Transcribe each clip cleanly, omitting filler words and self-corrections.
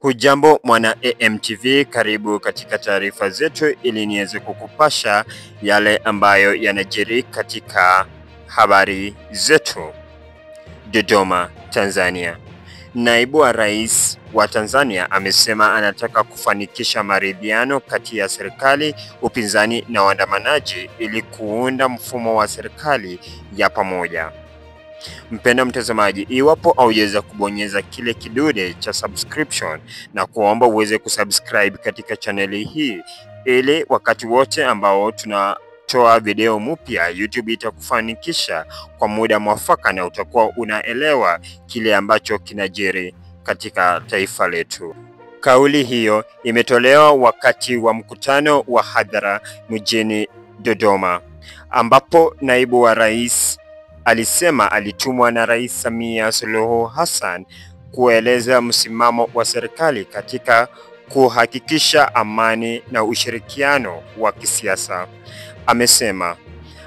Hujambo mwana AMTV, karibu katika taarifa zetu ili niweze kukupasha yale ambayo yanajiri katika habari zetu. Dodoma, Tanzania. Naibu wa Rais wa Tanzania amesema anataka kufanikisha maridhiano kati ya serikali, upinzani na waandamanaji ili kuunda mfumo wa serikali ya pamoja. Mpendwa mtazamaji, iwapo haujaweza kubonyeza kile kidude cha subscription, na kuomba uweze kusubscribe katika chaneli hii ili wakati wote ambao tunatoa video mpya YouTube itakufanikisha kwa muda mwafaka na utakuwa unaelewa kile ambacho kinajiri katika taifa letu. Kauli hiyo imetolewa wakati wa mkutano wa hadhara mjini Dodoma, ambapo naibu wa rais alisema alitumwa na Rais Samia Suluhu Hassan kueleza msimamo wa serikali katika kuhakikisha amani na ushirikiano wa kisiasa. Amesema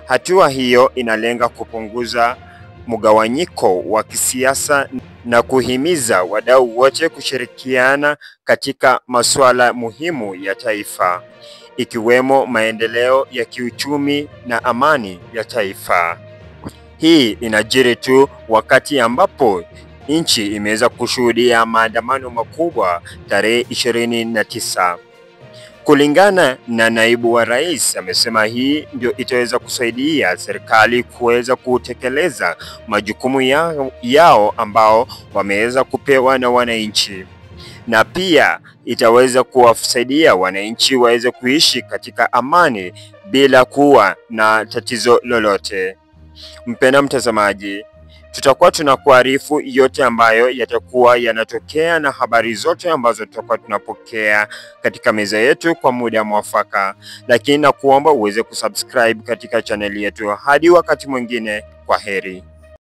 hatua hiyo inalenga kupunguza mgawanyiko wa kisiasa na kuhimiza wadau wote kushirikiana katika masuala muhimu ya taifa, ikiwemo maendeleo ya kiuchumi na amani ya taifa. Hii inajiri tu wakati ambapo nchi imeweza kushuhudia maandamano makubwa tarehe 29. Kulingana na naibu wa rais, amesema hii ndio itaweza kusaidia serikali kuweza kutekeleza majukumu yao ambao wameweza kupewa na wananchi, na pia itaweza kuwasaidia wananchi waweze kuishi katika amani bila kuwa na tatizo lolote. Mpendwa mtazamaji, tutakuwa tunakuarifu yote ambayo yatakuwa yanatokea na habari zote ambazo tutakuwa tunapokea katika meza yetu kwa muda mwafaka, lakini na kuomba uweze kusubscribe katika chaneli yetu. Hadi wakati mwingine, kwa heri.